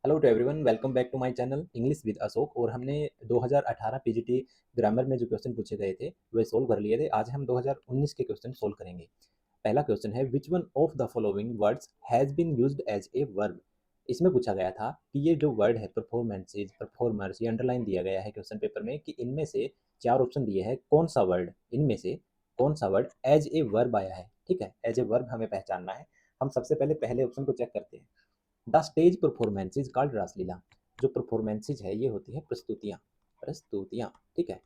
Hello to everyone, welcome back to my channel English with Ashok. और हमने 2018 PGT grammar में जो क्वेश्चन पूछे गए थे वे सोल्व कर लिए थे। आज हम 2019 के क्वेश्चन सोल्व करेंगे। पहला क्वेश्चन है, which one of the following words has been used as a verb. इसमें पूछा गया था कि ये जो वर्ड है परफॉर्मेंसेज, परफॉर्मर्स, ये अंडरलाइन दिया गया है क्वेश्चन पेपर में कि इनमें से चार ऑप्शन दिए हैं, कौन सा वर्ड इनमें से कौन सा वर्ड एज ए वर्ब आया है। ठीक है, एज ए वर्ब हमें पहचानना है। हम सबसे पहले ऑप्शन को चेक करते हैं। द स्टेज परफॉर्मेंसेज कॉल्ड रासलीला। जो परफॉर्मेंसेज है ये होती है प्रस्तुतियाँ। प्रस्तुतियाँ, ठीक है,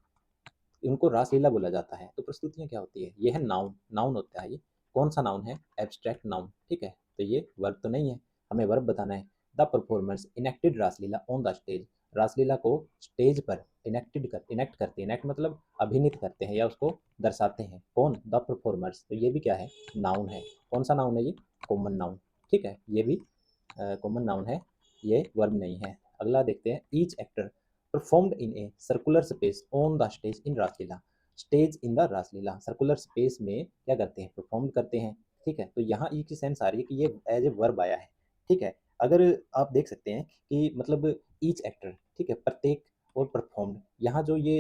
इनको रासलीला बोला जाता है। तो प्रस्तुतियाँ क्या होती है? ये है नाउन, नाउन होता है ये। कौन सा नाउन है? एब्स्ट्रैक्ट नाउन, ठीक है। तो ये वर्ब तो नहीं है, हमें वर्ब बताना है। The performers enacted Raslila on the stage. Raslila को स्टेज पर इनेक्ट करते हैं। इनेक्ट मतलब अभिनीत करते हैं या उसको दर्शाते हैं। कौन? The performers. तो ये भी क्या है? नाउन है। कौन सा नाउन है ये? कॉमन नाउन, ठीक है, ये भी कॉमन नाउन है, ये वर्ब नहीं है। अगला देखते हैं, each actor performed in a circular space on the stage in Raslila. Stage in the Raslila, circular space में क्या करते हैं? परफॉर्म करते हैं, ठीक है। तो यहाँ ई की सेंस आ रही है कि ये एज ए वर्ब आया है, ठीक है। अगर आप देख सकते हैं कि मतलब ईच एक्टर, ठीक है, प्रत्येक, और परफॉर्म्ड, यहाँ जो ये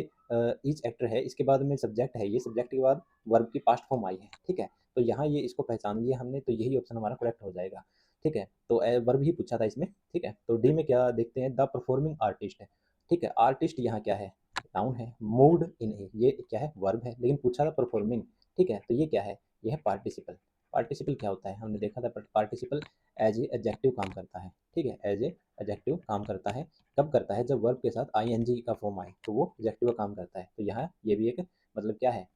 ईच एक्टर है इसके बाद में सब्जेक्ट है, ये सब्जेक्ट के बाद वर्ब की पास्ट फॉर्म आई है, ठीक है। तो यहाँ ये इसको पहचान लिया हमने, तो यही ऑप्शन हमारा करेक्ट हो जाएगा, ठीक है। तो वर्ब ही पूछा था इसमें, ठीक है। तो डी में क्या देखते हैं? द परफॉर्मिंग आर्टिस्ट है, ठीक है। आर्टिस्ट यहाँ क्या है? नाउन है। मूव्ड इन ए, ये क्या है? वर्ब है, लेकिन पूछा था परफॉर्मिंग, ठीक है। तो ये क्या है? ये है पार्टिसिपल। पार्टिसिपल क्या होता है? हमने देखा था पार्टिसिपल एज ए एडजेक्टिव काम करता है, ठीक है, एज ए एडजेक्टिव काम करता है। कब करता है? जब वर्ब के साथ आईएनजी का फॉर्म आए तो वो एडजेक्टिव का काम करता है। तो यहाँ ये भी एक मतलब क्या है?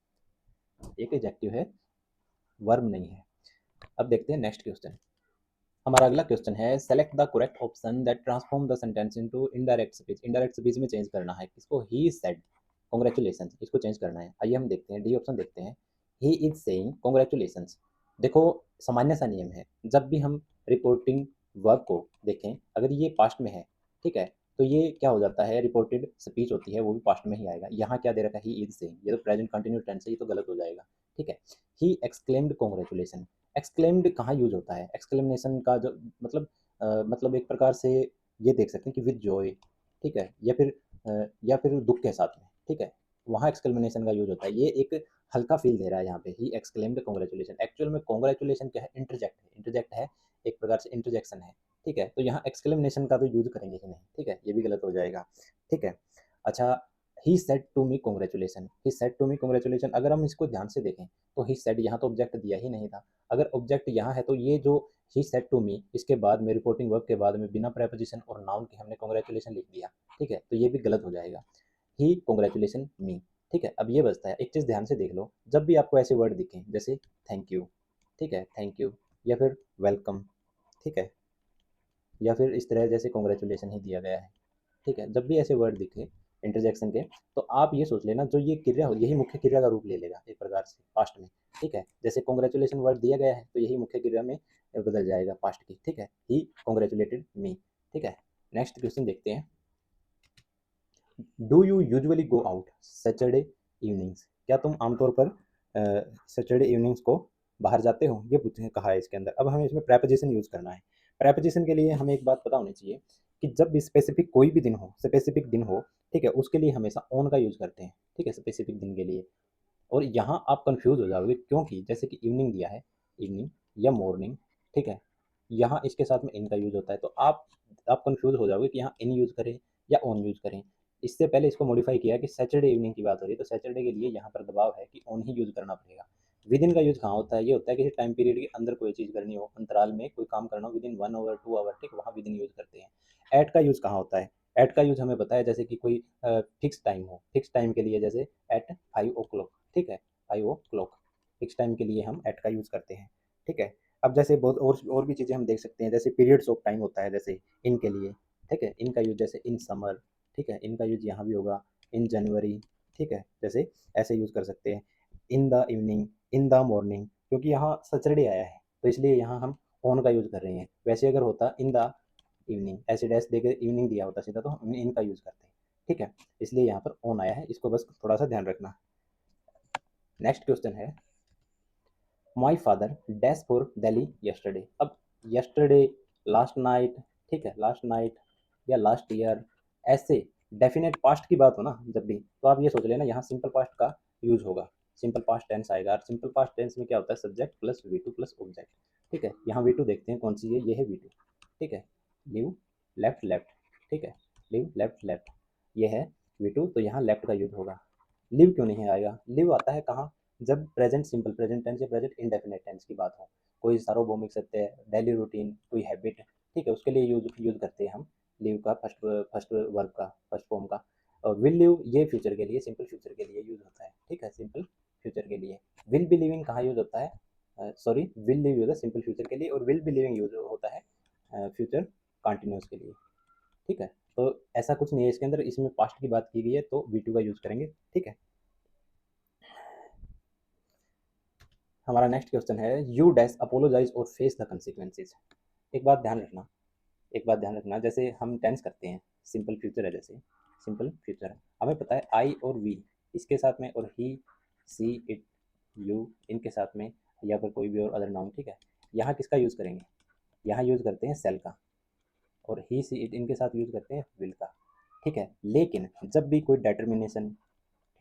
एक एडजेक्टिव है, वर्ब नहीं है। अब देखते हैं नेक्स्ट क्वेश्चन। हमारा अगला क्वेश्चन है, select the correct option that transform the sentence into indirect speech. Indirect speech में चेंज करना है किसको? ही सेड कांग्रेचुलेशन, इसको चेंज करना है। आइए हम देखते हैं, डी ऑप्शन देखते हैं। He is saying congratulation. देखो, सामान्य सा नियम है, जब भी हम रिपोर्टिंग वर्ब को देखें, अगर ये पास्ट में है, ठीक है, तो ये क्या हो जाता है? रिपोर्टेड स्पीच होती है, वो भी पास्ट में ही आएगा। यहाँ क्या दे रखा है? ही इज सेइंग, ये तो प्रेजेंट कंटिन्यूस टेंस है, ये तो गलत हो जाएगा, ठीक है। He exclaimed congratulation. एक्सक्लेम्ड कहाँ यूज होता है? एक्सक्लेमेशन का जो मतलब मतलब एक प्रकार से ये देख सकते हैं कि विद जॉय, ठीक है, या फिर दुख के साथ में, ठीक है, वहाँ एक्सक्लेमेशन का यूज होता है। ये एक हल्का फील दे रहा है यहाँ पे। ही एक्सक्लेम्ड कांग्रेचुलेशन, एक्चुअल में कांग्रेचुलेशन क्या है? इंटरजेक्ट है, इंटरजेक्ट है, एक प्रकार से इंटरजेक्शन है, ठीक है। तो यहाँ एक्सक्लेमेशन का तो यूज करेंगे ही नहीं, ठीक है, ये भी गलत हो जाएगा, ठीक है। अच्छा, he said to me congratulation. He said to me congratulation, अगर हम इसको ध्यान से देखें तो ही सेड, यहाँ तो ऑब्जेक्ट दिया ही नहीं था। अगर ऑब्जेक्ट यहाँ है तो ये जो ही सेड टू मी, इसके बाद में रिपोर्टिंग वर्ब के बाद में बिना प्रेपोजिशन और नाउन के हमने कांग्रेचुलेशन लिख दिया, ठीक है, तो ये भी गलत हो जाएगा। ही कांग्रेचुलेशन मी, ठीक है। अब ये बचता है, एक चीज़ ध्यान से देख लो, जब भी आपको ऐसे वर्ड दिखें जैसे थैंक यू, ठीक है, थैंक यू, या फिर वेलकम, ठीक है, या फिर इस तरह जैसे कांग्रेचुलेशन ही दिया गया है, ठीक है, जब भी ऐसे वर्ड दिखे इंटरजेक्शन के, तो आप ये सोच लेना जो ये क्रिया हो यही मुख्य क्रिया का रूप ले लेगा एक प्रकार से पास्ट में, ठीक है। जैसे कॉन्ग्रेचुलेशन वर्ड दिया गया है तो यही मुख्य क्रिया में बदल जाएगा पास्ट की, ठीक है। ही कॉन्ग्रेचुलेटेड मी, ठीक है। नेक्स्ट क्वेश्चन देखते हैं। Do you usually go out Saturday evenings. क्या तुम आमतौर पर सैटरडे इवनिंग्स को बाहर जाते हो? ये पूछे कहा है इसके अंदर। अब हमें इसमें प्रेपोजिशन यूज़ करना है। प्रेपोजिशन के लिए हमें एक बात पता होनी चाहिए कि जब भी स्पेसिफिक कोई भी दिन हो, स्पेसिफिक दिन हो, ठीक है, उसके लिए हमेशा ऑन का यूज़ करते हैं, ठीक है, स्पेसिफिक दिन के लिए। और यहाँ आप कंफ्यूज हो जाओगे क्योंकि जैसे कि इवनिंग दिया है, इवनिंग या मॉर्निंग, ठीक है, यहाँ इसके साथ में इन का यूज होता है, तो आप कंफ्यूज हो जाओगे कि यहाँ इन यूज करें या ऑन यूज करें। इससे पहले इसको मॉडिफाई किया कि सैटरडे इवनिंग की बात हो रही है, तो सैटरडे के लिए यहाँ पर दबाव है कि ऑन ही यूज करना पड़ेगा। विद इन का यूज कहाँ होता है? ये होता है किसी टाइम पीरियड के अंदर कोई चीज़ करनी हो, अंतराल में कोई काम करना हो, विद इन 1 आवर 2 आवर, ठीक, वहाँ विद इन यूज करते हैं। एट का यूज कहाँ होता है? एट का यूज हमें पता है, जैसे कि कोई फिक्स टाइम हो, फिक्स टाइम के लिए जैसे एट 5 o'clock, ठीक है, 5 o'clock, फिक्स टाइम के लिए हम एट का यूज करते हैं, ठीक है। अब जैसे बहुत और भी चीज़ें हम देख सकते हैं, जैसे पीरियड्स ऑफ टाइम होता है जैसे इन के लिए, ठीक है, इनका यूज जैसे इन समर, ठीक है, इनका यूज यहाँ भी होगा इन जनवरी, ठीक है, जैसे ऐसे यूज कर सकते हैं। In the evening, in the morning, क्योंकि यहाँ सैटरडे आया है तो इसलिए यहाँ हम ऑन का यूज कर रहे हैं। वैसे अगर होता इन द इवनिंग, ऐसे डैश देकर इवनिंग दिया होता सीधा, तो हम इन का यूज करते हैं, ठीक है, इसलिए यहाँ पर ऑन आया है, इसको बस थोड़ा सा ध्यान रखना। नेक्स्ट क्वेश्चन है, my father dash for Delhi yesterday. अब यस्टरडे, लास्ट नाइट, ठीक है, लास्ट नाइट, या लास्ट ईयर, ऐसे डेफिनेट पास्ट की बात हो ना जब भी, तो आप ये सोच लेना यहाँ सिंपल पास्ट का यूज होगा, सिंपल पास्ट टेंस आएगा। और सिंपल पास्ट टेंस में क्या होता है, subject plus V two plus object. ठीक है, यहाँ वी टू देखते हैं कौन सी है, ये है वी टू। ठीक है, लिव लेफ्ट लेफ्ट। ठीक है, लिव लेफ्ट लेफ्ट, ये है वी टू, तो यहाँ लेफ्ट का यूज होगा। लिव क्यों नहीं आएगा, लिव आता है कहाँ, जब प्रेजेंट सिंपल प्रेजेंट टेंस या प्रेजेंट इंडेफिनेट टेंस की बात हो, कोई सार्वभौमिक सत्य है, डेली रूटीन, कोई हैबिट, ठीक है, उसके लिए यूज यूज करते हैं हम लिव का, फर्स्ट फर्स्ट वर्ब का, फर्स्ट फॉर्म का। और विल लिव ये फ्यूचर के लिए, सिंपल फ्यूचर के लिए यूज होता है। ठीक है, सिंपल फ्यूचर के लिए। विल बी लिविंग कहाँ यूज होता है, सॉरी, विल लिव यूज है सिंपल फ्यूचर के लिए, और विल बी लिविंग यूज होता है फ्यूचर कंटिन्यूस के लिए। ठीक है, तो ऐसा कुछ नहीं है इसके अंदर, इसमें पास्ट की बात की गई है तो वी टू का यूज करेंगे। ठीक है, हमारा नेक्स्ट क्वेश्चन है, यू डैश अपोलोजाइज और फेस द कंसिक्वेंसेज। एक बात ध्यान रखना, एक बात ध्यान रखना, जैसे हम टेंस करते हैं, सिंपल फ्यूचर है, जैसे सिंपल फ्यूचर है, हमें पता है आई और वी इसके साथ में, और ही सी इट यू इनके साथ में, या फिर कोई भी और अदर नाउन। ठीक है, यहाँ किसका यूज़ करेंगे, यहाँ यूज़ करते हैं सेल का, और ही सी इट इनके साथ यूज़ करते हैं विल का। ठीक है, लेकिन जब भी कोई डेटर्मिनेशन,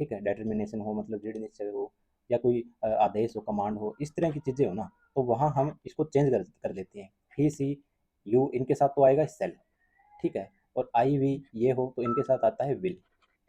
ठीक है, डेटर्मिनेशन हो मतलब दृढ़ निश्चय हो, या कोई आदेश हो, कमांड हो, इस तरह की चीज़ें हो ना, तो वहाँ हम इसको चेंज कर कर देते हैं। ही सी यू इनके साथ तो आएगा सेल, ठीक है, और आई वी ये हो तो इनके साथ आता है विल।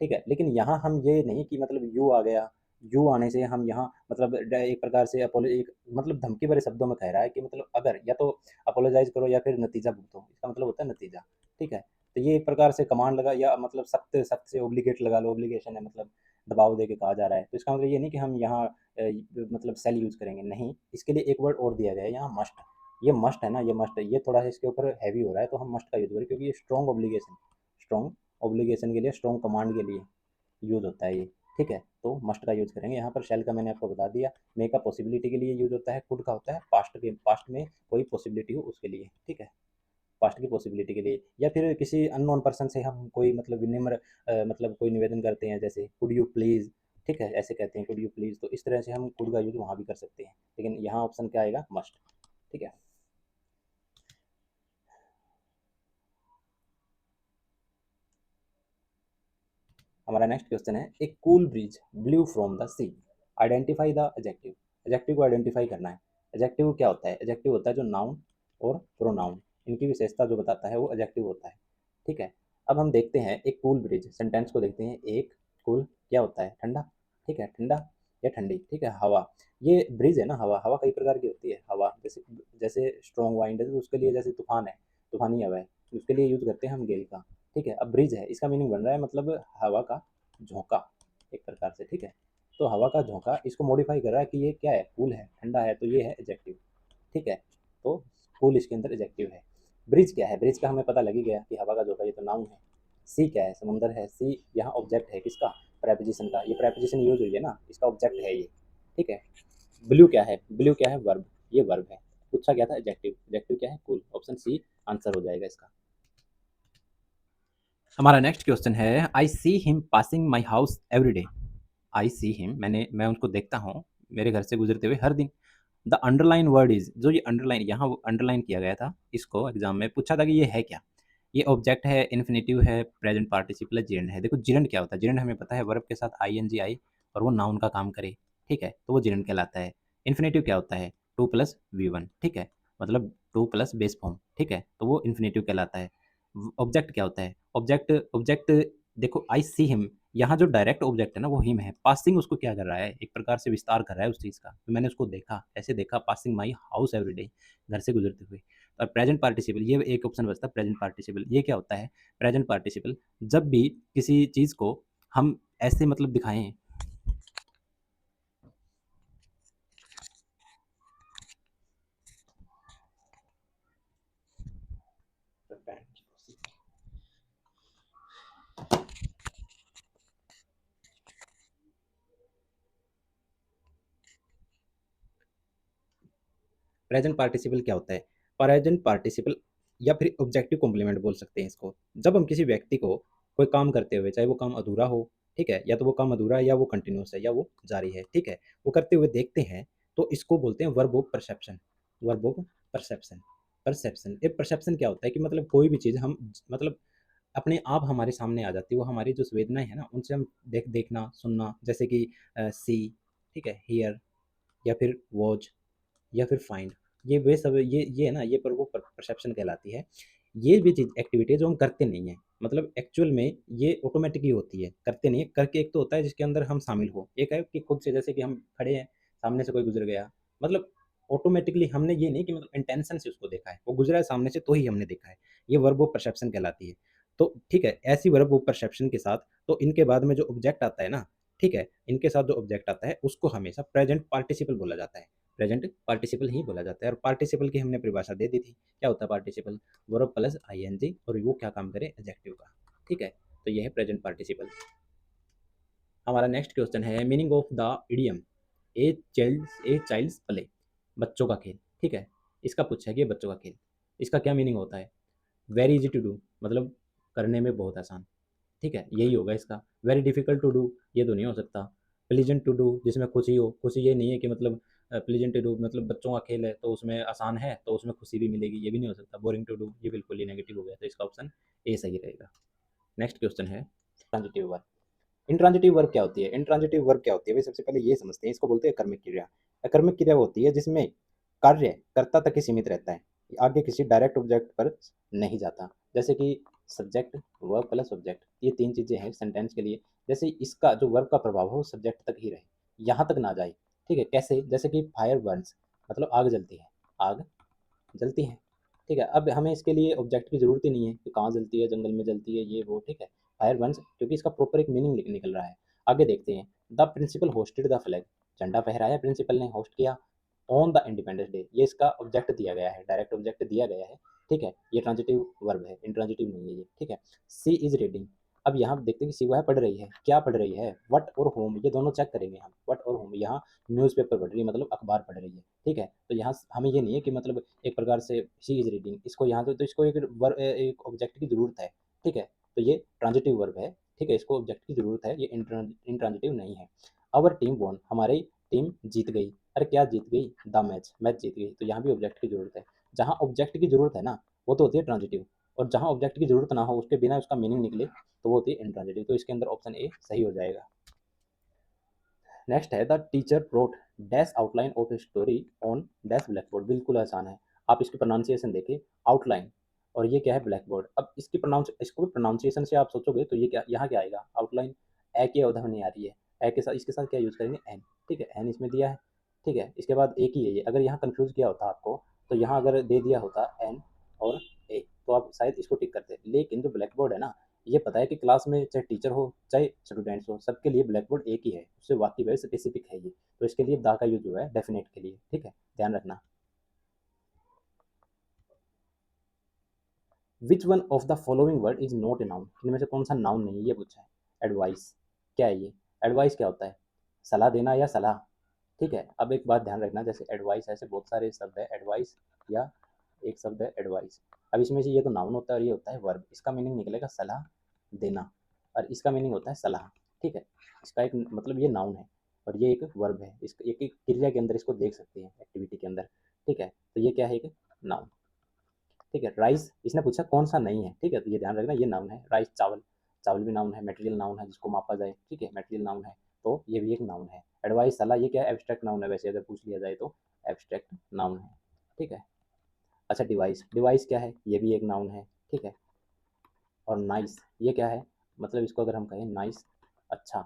ठीक है, लेकिन यहाँ हम ये नहीं कि मतलब यू आ गया, यू आने से हम यहाँ मतलब एक प्रकार से अपोलो, एक मतलब धमकी भरे शब्दों में कह रहा है कि मतलब अगर या तो अपोलोजाइज करो या फिर नतीजा भुगतो, इसका मतलब होता है नतीजा। ठीक है, तो ये एक प्रकार से कमांड लगा, या मतलब सख्त सख्त से ओब्लिगेट लगा लो, ओब्लिगेशन है मतलब दबाव दे के कहा जा रहा है, तो इसका मतलब ये नहीं कि हम यहाँ मतलब सेल यूज करेंगे, नहीं, इसके लिए एक वर्ड और दिया गया है यहाँ, मस्ट। ये मस्ट है ना, ये मस्ट है, ये थोड़ा सा इसके ऊपर हैवी हो रहा है, तो हम मस्ट का यूज करें, क्योंकि ये स्ट्रॉन्ग ऑब्लिगेशन, स्ट्रॉन्ग ऑब्लिगेशन के लिए, स्ट्रॉन्ग कमांड के लिए यूज होता है ये। ठीक है, तो मस्ट का यूज करेंगे यहाँ पर। शेल का मैंने आपको बता दिया, मे का पॉसिबिलिटी के लिए यूज होता है, कुड का होता है पास्ट के, पास्ट में कोई पॉसिबिलिटी हो उसके लिए। ठीक है, पास्ट की पॉसिबिलिटी के लिए, या फिर किसी अननोन पर्सन से हम कोई मतलब विनिम्र मतलब कोई निवेदन करते हैं, जैसे कुड यू प्लीज़, ठीक है, ऐसे कहते हैं कुड यू प्लीज़, तो इस तरह से हम कुड का यूज वहाँ भी कर सकते हैं, लेकिन यहाँ ऑप्शन क्या आएगा, मस्ट। ठीक है, हमारा नेक्स्ट क्वेश्चन है, a cool breeze blew from the sea, identify the adjective. Adjective को आइडेंटिफाई करना है। एडजेक्टिव क्या होता है, एडजेक्टिव होता है जो नाउन और प्रोनाउन, इनकी विशेषता जो बताता है वो एडजेक्टिव होता है। ठीक है, अब हम देखते हैं एक कूल ब्रिज सेंटेंस को देखते हैं, एक कूल क्या होता है, ठंडा। ठीक है, ठंडा या ठंडी, ठीक है, हवा, ये ब्रिज है ना, हवा, हवा कई प्रकार की होती है, हवा जैसे, जैसे स्ट्रॉन्ग वाइंड है तो उसके लिए, जैसे तूफान है, तूफानी हवा है, उसके लिए यूज करते हैं हम गेल का। ठीक है, अब ब्रिज है, इसका मीनिंग बन रहा है मतलब हवा का झोंका, एक प्रकार से। ठीक है, तो हवा का झोंका, इसको मॉडिफाई कर रहा है कि ये क्या है, कूल है, ठंडा है, तो ये है एडजेक्टिव। ठीक है, तो कूल इसके अंदर एडजेक्टिव है। ब्रिज क्या है, ब्रिज का हमें पता लग ही गया कि हवा का झोंका, ये तो नाउन है। सी क्या है, समुंदर है, सी यहाँ ऑब्जेक्ट है किसका, प्रेपोजिशन का, ये प्रेपोजिशन यूज हुई है ना, इसका ऑब्जेक्ट है ये। ठीक है, ब्लू क्या है, ब्लू क्या है, वर्ब, ये वर्ब है। पूछा गया था एडजेक्टिव, एडजेक्टिव क्या है, कूल, ऑप्शन सी आंसर हो जाएगा इसका। हमारा नेक्स्ट क्वेश्चन है, I see him passing my house every day. I see him, मैं उनको देखता हूँ मेरे घर से गुजरते हुए हर दिन। द अंडरलाइन वर्ड इज, जो ये अंडरलाइन, यहाँ अंडरलाइन किया गया था, इसको एग्जाम में पूछा था कि ये है क्या। ये ऑब्जेक्ट है, इन्फिनेटिव है, प्रेजेंट पार्टिसिपल है, जिरेंड है। देखो जिरेंड क्या होता है, जिरेंड हमें पता है, वर्ब के साथ आई एन जी आई और वो नाउन का काम करे। ठीक है, तो वो जिरेंड कहलाता है। इन्फिनेटिव क्या होता है, टू प्लस वी वन, ठीक है, मतलब टू प्लस बेस फॉर्म। ठीक है, तो वो इन्फिनेटिव कहलाता है। ऑब्जेक्ट क्या होता है, ऑब्जेक्ट, ऑब्जेक्ट देखो आई सी हिम, यहाँ जो डायरेक्ट ऑब्जेक्ट है ना वो हिम है, पासिंग उसको क्या कर रहा है, एक प्रकार से विस्तार कर रहा है उस चीज़ का, तो मैंने उसको देखा, ऐसे देखा, passing my house every day, घर से गुजरते हुए। और प्रेजेंट पार्टिसिपल, ये एक ऑप्शन बचता है प्रेजेंट पार्टिसिपल, ये क्या होता है, प्रेजेंट पार्टिसिपल जब भी किसी चीज़ को हम ऐसे मतलब दिखाएं, प्रेजेंट पार्टिसिपल क्या होता है, प्रेजेंट पार्टिसिपल या फिर ऑब्जेक्टिव कॉम्प्लीमेंट बोल सकते हैं इसको, जब हम किसी व्यक्ति को कोई काम करते हुए, चाहे वो काम अधूरा हो, ठीक है, या तो वो काम अधूरा है, या वो कंटिन्यूस है, या वो जारी है, ठीक है, वो करते हुए देखते हैं, तो इसको बोलते हैं verb of perception, verb of perception. Perception, एक परसेप्शन क्या होता है कि मतलब कोई भी चीज़ हम मतलब अपने आप हमारे सामने आ जाती है, वो हमारी जो संवेदनाएँ हैं ना, उनसे हम देखना, सुनना, जैसे कि सी, ठीक है, हियर या फिर वॉच या फिर फाइंड, ये वे सब ये है ना, ये पर वो परसेप्शन कहलाती है। ये भी चीज़ एक्टिविटी है जो हम करते नहीं हैं, मतलब एक्चुअल में ये ऑटोमेटिकली होती है, करते नहीं है। करके एक तो होता है जिसके अंदर हम शामिल हो, एक है कि खुद से, जैसे कि हम खड़े हैं, सामने से कोई गुजर गया, मतलब ऑटोमेटिकली हमने ये नहीं कि मतलब इंटेंशन से उसको देखा है, वो गुजरा है सामने से तो ही हमने देखा है, ये वर्ब ऑफ परसेप्शन कहलाती है। तो ठीक है, ऐसी वर्ब ऑफ परसेप्शन के साथ तो इनके बाद में जो ऑब्जेक्ट आता है ना, ठीक है, इनके साथ जो ऑब्जेक्ट आता है उसको हमेशा प्रेजेंट पार्टिसिपल बोला जाता है, प्रेजेंट पार्टिसिपल ही बोला जाता है। और पार्टिसिपल की हमने परिभाषा दे दी थी, क्या होता है पार्टिसिपल, वर्ब प्लस आईएनजी और वो क्या काम करे, एडजेक्टिव का, ठीक है। तो ये है प्रेजेंट पार्टिसिपल। हमारा नेक्स्ट क्वेश्चन है meaning of the idiom a child's play, बच्चों का खेल, ठीक है। इसका पूछा है कि बच्चों का खेल, इसका क्या मीनिंग होता है, वेरी इजी टू डू, मतलब करने में बहुत आसान, ठीक है, यही होगा इसका। वेरी डिफिकल्ट टू डू, ये तो नहीं हो सकता। प्लीजेंट टू डू, जिसमें खुशी हो, खुशी ये नहीं है कि मतलब प्लीजेंट टू डू मतलब बच्चों का खेल है तो उसमें आसान है तो उसमें खुशी भी मिलेगी, ये भी नहीं हो सकता। बोरिंग टू डू, ये बिल्कुल ही नेगेटिव हो गया, तो इसका ऑप्शन ए सही रहेगा। नेक्स्ट क्वेश्चन है ट्रांजिटिव वर्ब। इंट्रांजिटिव वर्ब क्या होती है, इंट्रांजिटिव वर्ब क्या होती है भाई, सबसे पहले ये समझते हैं, इसको बोलते हैं कर्मिक क्रिया। कर्मिक क्रिया वो होती है जिसमें कार्य कर्ता तक ही सीमित रहता है, आगे किसी डायरेक्ट ऑब्जेक्ट पर नहीं जाता, जैसे कि सब्जेक्ट, वर्ब प्लस ऑब्जेक्ट, ये तीन चीजें हैं सेंटेंस के लिए। जैसे इसका जो वर्ब का प्रभाव हो सब्जेक्ट तक ही रहे, यहाँ तक ना जाए, ठीक है। कैसे, जैसे कि फायर बर्न्स, मतलब आग जलती है, आग जलती है, ठीक है। अब हमें इसके लिए ऑब्जेक्ट की ज़रूरत ही नहीं है कि कहाँ जलती है, जंगल में जलती है, ये वो, ठीक है। फायर बर्न्स, क्योंकि इसका प्रॉपर एक मीनिंग निकल रहा है। आगे देखते हैं, the principal hoisted the flag, झंडा फहराया प्रिंसिपल ने, होस्ट किया ऑन द इंडिपेंडेंस डे, ये इसका ऑब्जेक्ट दिया गया है, डायरेक्ट ऑब्जेक्ट दिया गया है, ठीक है। ये ट्रांजिटिव वर्ब है, इंट्रांजिटिव नहीं है ये, ठीक है। सी इज रीडिंग, अब यहाँ देखते हैं कि सी वह पढ़ रही है, क्या पढ़ रही है, वट और होम, ये दोनों चेक करेंगे हम, वट और होम, यहाँ न्यूज़पेपर पढ़ रही है मतलब अखबार पढ़ रही है, ठीक है। तो यहाँ हमें ये नहीं है कि मतलब एक प्रकार से शी इज रीडिंग, इसको यहाँ तो इसको एक ऑब्जेक्ट की जरूरत है, ठीक है। तो ये ट्रांजिटिव वर्ब है, ठीक है, इसको ऑब्जेक्ट की जरूरत है, ये इंट्रांजिटिव नहीं है। अवर टीम वॉन, हमारी टीम जीत गई, अरे क्या जीत गई, द मैच, मैच जीत गई, तो यहाँ भी ऑब्जेक्ट की जरूरत है। जहाँ ऑब्जेक्ट की जरूरत है ना, वो तो होती है ट्रांजिटिव, और जहाँ ऑब्जेक्ट की जरूरत ना हो, उसके बिना उसका मीनिंग निकले, तो वो होती है इंट्रांजिटिव, तो इसके अंदर ऑप्शन ए सही हो जाएगा। नेक्स्ट है द टीचर प्रोट dash outline of story on dash blackboard, बिल्कुल आसान है। आप इसकी प्रोनाउंसिएशन देखिए, आउटलाइन, और ये क्या है, ब्लैक बोर्ड। अब इसकी प्रोनाउंस इसको भी प्रोनाउंसिएशन से आप सोचोगे तो ये क्या, यहाँ क्या आएगा, आउटलाइन, ए की अवधान नहीं आ रही है, ए के साथ इसके साथ क्या यूज़ करेंगे, एन, ठीक है, एन इसमें दिया है, ठीक है। इसके बाद एक ही है ये, अगर यहाँ कन्फ्यूज़ किया होता आपको, तो यहाँ अगर दे दिया होता एन और ए, तो आप शायद इसको टिक करते, लेकिन जो ब्लैक बोर्ड है ना, ये पता है कि क्लास में चाहे टीचर हो चाहे स्टूडेंट्स हो, सबके लिए ब्लैक बोर्ड एक ही है, उससे वाकिफ है, स्पेसिफिक है ये, तो इसके लिए दा का यूज हुआ है डेफिनेट के लिए, ठीक है, ध्यान रखना। विच one of the following word is not a noun, इनमें से कौन सा नाउन नहीं है, ये पूछा है। एडवाइस, क्या है ये, एडवाइस क्या होता है, सलाह देना या सलाह, ठीक है। अब एक बात ध्यान रखना, जैसे एडवाइस, ऐसे बहुत सारे शब्द है एडवाइस, या एक शब्द है एडवाइस। अब इसमें से ये तो नाउन होता है और ये होता है वर्ब, इसका मीनिंग निकलेगा सलाह देना, और इसका मीनिंग होता है सलाह, ठीक है। इसका एक मतलब ये नाउन है और ये एक वर्ब है, इसको एक एक क्रिया के अंदर इसको देख सकते हैं, एक्टिविटी के अंदर, ठीक है। तो ये क्या है, एक नाउन, ठीक है। राइस, इसने पूछा कौन सा नहीं है, ठीक है, तो ये ध्यान रखना, ये नाउन है। राइस, चावल, चावल भी नाउन है, मटेरियल नाउन है जिसको मापा जाए, ठीक है, मटेरियल नाउन है, तो ये भी एक नाउन है। एडवाइस, सलाह, ये क्या है, एब्स्ट्रैक्ट नाउन है, वैसे अगर पूछ लिया जाए तो एब्स्ट्रैक्ट नाउन है, ठीक है। अच्छा, डिवाइस, डिवाइस क्या है, ये भी एक नाउन है, ठीक है। और नाइस, ये क्या है, मतलब इसको अगर हम कहें नाइस, अच्छा,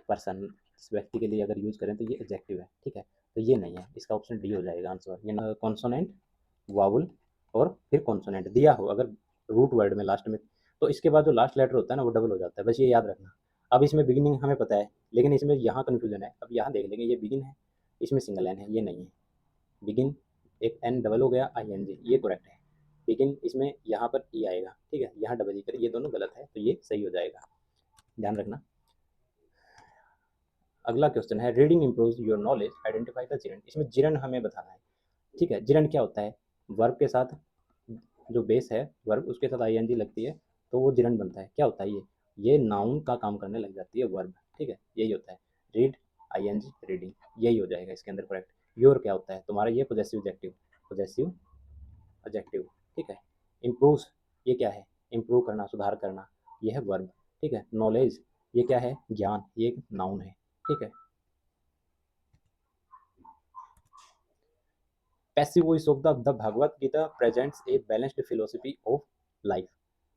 पर्सन, इस व्यक्ति के लिए अगर यूज़ करें तो ये एडजेक्टिव है, ठीक है। तो ये नहीं है, इसका ऑप्शन डी हो जाएगा आंसर। ये कॉन्सोनेंट, वावल और फिर कॉन्सोनेंट दिया हो अगर रूट वर्ड में लास्ट में, तो इसके बाद जो लास्ट लेटर होता है ना वो डबल हो जाता है, बस ये याद रखना। अब इसमें बिगिनिंग हमें पता है, लेकिन इसमें यहाँ कन्फ्यूजन है, अब यहाँ देख लेंगे, ये बिगिन है, इसमें सिंगल एन है, ये नहीं है। बिगिन, एक एन डबल हो गया, आई एन जी, ये करेक्ट है। बिगिन, इसमें यहाँ पर ई आएगा, ठीक है, यहाँ डबल ई कर, ये दोनों गलत है, तो ये सही हो जाएगा, ध्यान रखना। अगला क्वेश्चन है reading improves your knowledge, identify the gerund, इसमें जिरन हमें बताना है, ठीक है। जिरन क्या होता है, वर्ब के साथ जो बेस है वर्ब, उसके साथ आईएनजी लगती है तो वो जिरन बनता है। क्या होता है ये नाउन का काम करने लग जाती है वर्ब, ठीक है, यही होता है। रीड, आईएनजी, रीडिंग, यही हो जाएगा इसके अंदर करेक्ट। योर क्या होता है तुम्हारा, ये पोजेसिव एडजेक्टिव, पोजेसिव एडजेक्टिव, ठीक है। इम्प्रूव्स, ये क्या है, इम्प्रूव करना, सुधार करना। ये है वर्ब, ठीक है। नॉलेज ये क्या है, ज्ञान, ये एक नाउन है, ठीक है। Passive voice of the Bhagavad Gita presents a balanced philosophy of life.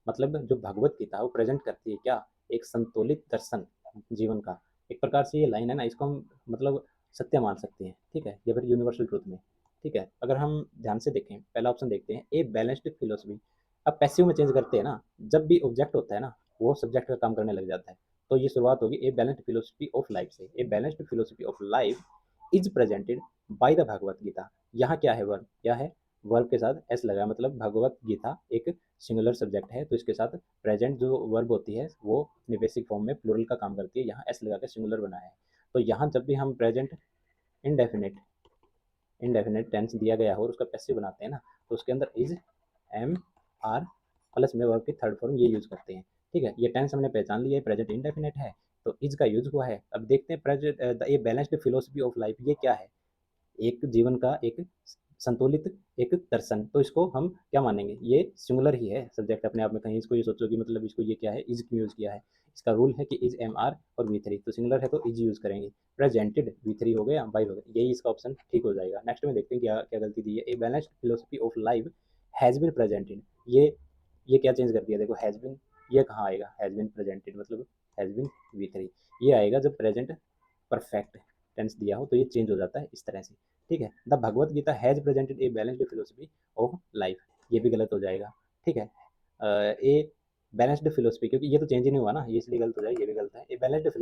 मतलब जो भगवत गीता है वो प्रेजेंट करती है क्या, एक संतुलित दर्शन जीवन का। एक प्रकार से ये लाइन है ना, इसको हम मतलब सत्य मान सकते हैं, ठीक है, या फिर यूनिवर्सल ट्रूथ में, ठीक है। अगर हम ध्यान से देखें, पहला ऑप्शन देखते हैं, ए बैलेंस्ड फिलोसफी। अब पैसिव में चेंज करते हैं ना, जब भी ऑब्जेक्ट होता है ना वो सब्जेक्ट का काम करने लग जाता है। तो ये शुरुआत होगी a balanced philosophy of life से। A balanced philosophy of life is presented by the Bhagavad Gita. यहाँ क्या है, वर्ब क्या है, वर्ब के साथ एस लगा है, मतलब भगवत गीता एक सिंगुलर सब्जेक्ट है, तो इसके साथ प्रेजेंट जो वर्ब होती है वो अपनी बेसिक फॉर्म में प्लूरल का काम करती है, यहाँ एस लगा के सिंगुलर बना है। तो यहाँ जब भी हम प्रेजेंट इनडेफिनेट इनडेफिनेट टेंस दिया गया हो और उसका पैसिव बनाते हैं ना, तो उसके अंदर इज, एम, आर प्लस में वर्ब की थर्ड फॉर्म ये यूज करते हैं, ठीक है। ये टेंस हमने पहचान लिया है, प्रेजेंट इनडेफिनेट है, तो इज का यूज हुआ है। अब देखते हैं प्रेजेंट ये बैलेंस्ड फिलोसफी ऑफ लाइफ ये क्या है, एक जीवन का एक संतुलित एक दर्शन। तो इसको हम क्या मानेंगे, ये सिंगुलर ही है सब्जेक्ट अपने आप में। कहीं इसको ये सोचो कि मतलब इसको ये क्या है, इज क्यों यूज किया है, इसका रूल है कि इज एम आर और वी थ्री, तो सिंगुलर है तो इज यूज करेंगे। प्रेजेंटेड वी थ्री हो गया, बाई हो गया, यही इसका ऑप्शन ठीक हो जाएगा। नेक्स्ट में देखते हैं क्या क्या गलती दी है। ए balanced philosophy of life has been presented, ये क्या चेंज कर दिया, देखो हैज बिन, ये कहाँ आएगा, हैज बिन प्रेजेंटेड मतलब हैज बिन वी थ्री, ये आएगा जब प्रेजेंट परफेक्ट टेंस दिया हो, तो ये चेंज हो जाता है इस तरह से, ठीक है। The Bhagavad Gita has presented a balanced philosophy of life, ये भी गलत हो जाएगा, ठीक है। ए बैलेंस्ड फिलोसफी, क्योंकि ये तो चेंज ही नहीं हुआ ना, ये इसलिए गलत हो जाएगा, ये भी गलत है। A balanced